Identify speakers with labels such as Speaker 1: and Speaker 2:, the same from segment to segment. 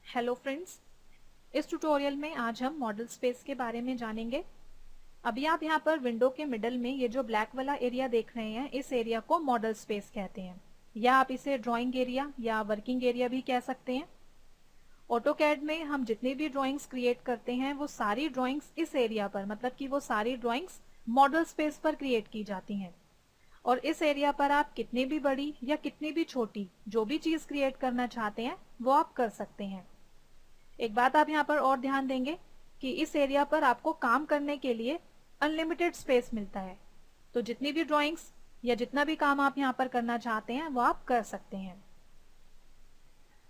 Speaker 1: Hello friends, इस tutorial में आज हम मॉडल स्पेस के बारे में जानेंगे। अभी आप यहाँ पर विंडो के मिडल में ये जो ब्लैक वाला एरिया देख रहे हैं, इस एरिया को मॉडल स्पेस कहते हैं, या आप इसे ड्राइंग एरिया या वर्किंग एरिया भी कह सकते हैं। ऑटोकैड में हम जितनी भी ड्राइंग्स क्रिएट करते हैं वो सारी ड्राइंग्स इस एरिया पर, मतलब कि वो सारी ड्राइंग्स मॉडल स्पेस पर क्रिएट की जाती हैं। और इस एरिया पर आप कितनी भी बड़ी या कितनी भी छोटी जो भी चीज क्रिएट करना चाहते हैं वो आप कर सकते हैं। एक बात आप यहाँ पर और ध्यान देंगे कि इस एरिया पर आपको काम करने के लिए अनलिमिटेड स्पेस मिलता है, तो जितनी भी ड्राइंग्स या जितना भी काम आप यहाँ पर करना चाहते हैं वो आप कर सकते हैं।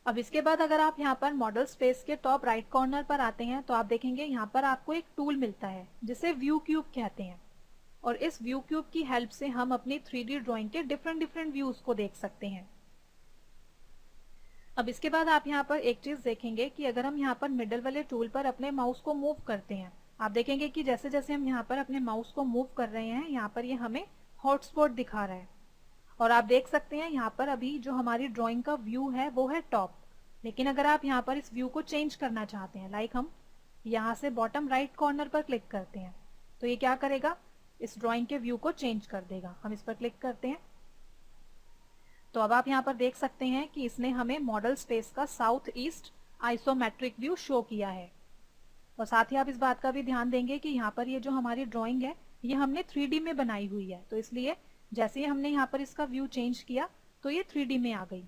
Speaker 1: अब इसके बाद अगर आप यहाँ पर मॉडल स्पेस के टॉप राइट कॉर्नर पर आते हैं तो आप देखेंगे यहाँ पर आपको एक टूल मिलता है जिसे व्यू क्यूब कहते हैं। और इस व्यू क्यूब की हेल्प से हम अपनी 3D ड्राइंग के डिफरेंट व्यूज को देख सकते हैं। अब इसके बाद आप यहाँ पर एक चीज देखेंगे कि अगर हम यहाँ पर मिडल वाले टूल पर अपने माउस को मूव करते हैं, आप देखेंगे कि जैसे जैसे हम यहाँ पर अपने माउस को मूव कर रहे हैं, यहाँ पर ये हमें हॉटस्पॉट दिखा रहा है। और आप देख सकते हैं यहाँ पर अभी जो हमारी ड्राइंग का व्यू है वो है टॉप, लेकिन अगर आप यहाँ पर इस व्यू को चेंज करना चाहते हैं, लाइक हम यहाँ से बॉटम राइट कॉर्नर पर क्लिक करते हैं, तो ये क्या करेगा, इस ड्राइंग के व्यू को चेंज कर देगा। हम इस पर क्लिक करते हैं तो अब आप यहाँ पर देख सकते हैं कि इसने हमें मॉडल स्पेस का south east isometric view show किया है। और साथ ही आप इस बात का भी ध्यान देंगे कि यहाँ पर ये जो हमारी ड्राइंग है ये हमने 3D में बनाई हुई है, तो इसलिए जैसे ही हमने यहाँ पर इसका व्यू चेंज किया तो ये 3D में आ गई।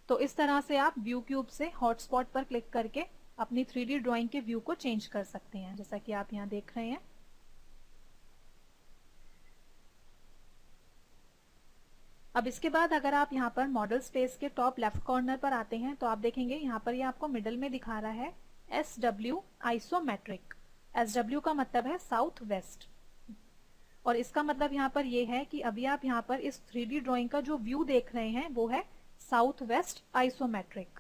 Speaker 1: तो इस तरह से आप व्यू क्यूब से हॉटस्पॉट पर क्लिक करके अपनी 3D ड्राइंग के व्यू को चेंज कर सकते हैं, जैसा कि आप यहाँ देख रहे हैं। अब इसके बाद अगर आप यहाँ पर मॉडल स्पेस के टॉप लेफ्ट कॉर्नर पर आते हैं तो आप देखेंगे यहाँ पर ये आपको मिडल में दिखा रहा है SW आइसोमेट्रिक। SW का मतलब है साउथ वेस्ट, और इसका मतलब यहाँ पर ये है कि अभी आप यहाँ पर इस 3D ड्राइंग का जो व्यू देख रहे हैं वो है साउथ वेस्ट आइसोमेट्रिक।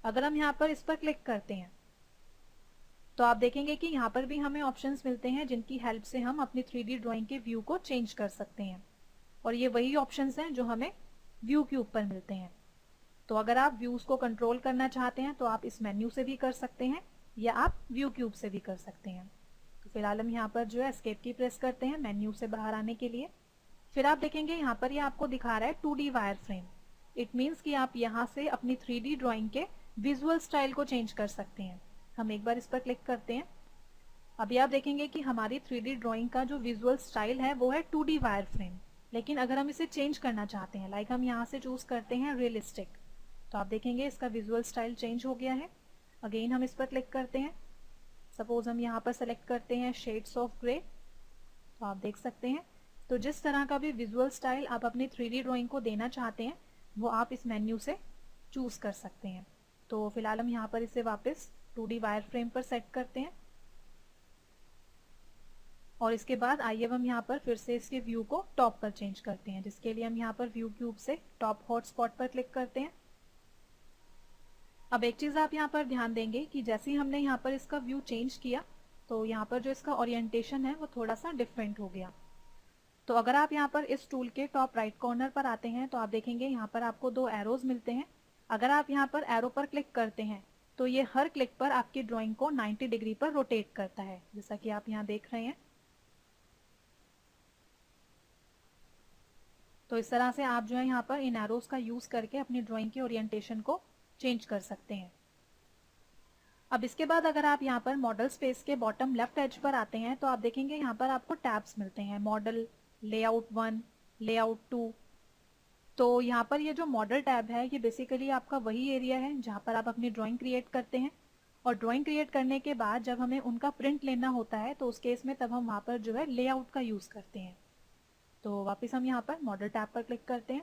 Speaker 1: अगर हम यहाँ पर इस पर क्लिक करते हैं तो आप देखेंगे कि यहाँ पर भी हमें ऑप्शंस मिलते हैं जिनकी हेल्प से हम अपनी 3D ड्राइंग के व्यू को चेंज कर सकते हैं। और ये वही ऑप्शंस हैं जो हमें व्यू क्यूब पर मिलते हैं। तो अगर आप व्यूज को कंट्रोल करना चाहते हैं तो आप इस मेन्यू से भी कर सकते हैं या आप व्यू क्यूब से भी कर सकते हैं। तो फिलहाल हम यहाँ पर जो है एस्केप की प्रेस करते हैं मेन्यू से बाहर आने के लिए। फिर आप देखेंगे यहाँ पर ये आपको दिखा रहा है 2D wire frame. It means कि आप यहाँ से अपनी 3D ड्राइंग के विजुअल स्टाइल को चेंज कर सकते हैं। हम एक बार इस पर क्लिक करते हैं। अभी आप देखेंगे कि हमारी 3D ड्राइंग का जो विजुअल स्टाइल है वो है 2D वायर फ्रेम, लेकिन अगर हम इसे चेंज करना चाहते हैं, लाइक हम यहाँ से चूज करते हैं रियलिस्टिक, तो आप देखेंगे इसका विजुअल स्टाइल चेंज हो गया है। अगेन हम इस पर क्लिक करते हैं। सपोज हम यहाँ पर सेलेक्ट करते हैं शेड्स ऑफ ग्रे, तो आप देख सकते हैं। तो जिस तरह का भी विजुअल स्टाइल आप अपनी 3D ड्राइंग को देना चाहते हैं वो आप इस मेन्यू से चूज कर सकते हैं। तो फिलहाल हम यहाँ पर इसे वापस 2D वायर फ्रेम पर सेट करते हैं। और इसके बाद आइए हम यहाँ पर फिर से इसके व्यू को टॉप पर चेंज करते हैं, जिसके लिए हम यहाँ पर व्यू क्यूब से टॉप हॉटस्पॉट पर क्लिक करते हैं। अब एक चीज आप यहाँ पर ध्यान देंगे कि जैसे ही हमने यहाँ पर इसका व्यू चेंज किया तो यहाँ पर जो इसका ओरिएंटेशन है वो थोड़ा सा डिफरेंट हो गया। तो अगर आप यहाँ पर इस टूल के टॉप राइट कॉर्नर पर आते हैं तो आप देखेंगे यहाँ पर आपको 2 एरोज मिलते हैं। अगर आप यहाँ पर एरो पर क्लिक करते हैं तो ये हर क्लिक पर आपकी ड्रॉइंग को 90 डिग्री पर रोटेट करता है, जैसा कि आप यहाँ देख रहे हैं। तो इस तरह से आप जो है यहाँ पर इन एरोज का यूज करके अपनी ड्राइंग के ओरिएंटेशन को चेंज कर सकते हैं। अब इसके बाद अगर आप यहाँ पर मॉडल स्पेस के बॉटम लेफ्ट एज पर आते हैं तो आप देखेंगे यहाँ पर आपको टैब्स मिलते हैं, मॉडल, लेआउट 1, लेआउट 2। तो यहाँ पर ये जो मॉडल टैब है ये बेसिकली आपका वही एरिया है जहाँ पर आप अपनी ड्राइंग क्रिएट करते हैं। और ड्राइंग क्रिएट करने के बाद जब हमें उनका प्रिंट लेना होता है तो उस केस में तब हम वहाँ पर जो है लेआउट का यूज करते हैं। तो वापस हम यहाँ पर मॉडल टैब पर क्लिक करते हैं।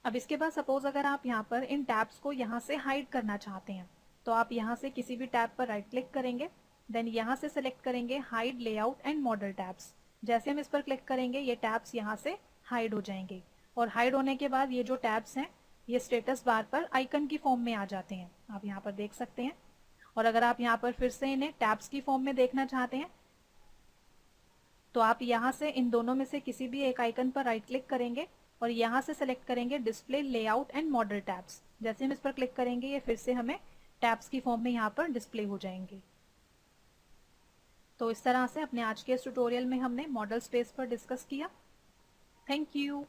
Speaker 1: अब इसके बाद सपोज अगर आप यहाँ पर इन टैब्स को यहाँ से हाइड करना चाहते हैं तो आप यहाँ से किसी भी टैब पर राइट क्लिक करेंगे, देन यहाँ से सेलेक्ट करेंगे hide layout and model tabs. जैसे हम इस पर क्लिक करेंगे ये टैब्स यहाँ से हाइड हो जाएंगे, और हाइड होने के बाद ये जो टैब्स हैं ये स्टेटस बार पर आइकन की फॉर्म में आ जाते हैं, आप यहाँ पर देख सकते हैं। और अगर आप यहाँ पर फिर से इन्हें टैब्स की फॉर्म में देखना चाहते हैं तो आप यहाँ से इन दोनों में से किसी भी एक आइकन पर राइट क्लिक करेंगे और यहाँ से सेलेक्ट करेंगे display layout and model tabs. जैसे हम इस पर क्लिक करेंगे ये फिर से हमें टैब्स की फॉर्म में यहाँ पर डिस्प्ले हो जाएंगे। तो इस तरह से अपने आज के इस ट्यूटोरियल में हमने मॉडल स्पेस पर डिस्कस किया। Thank you.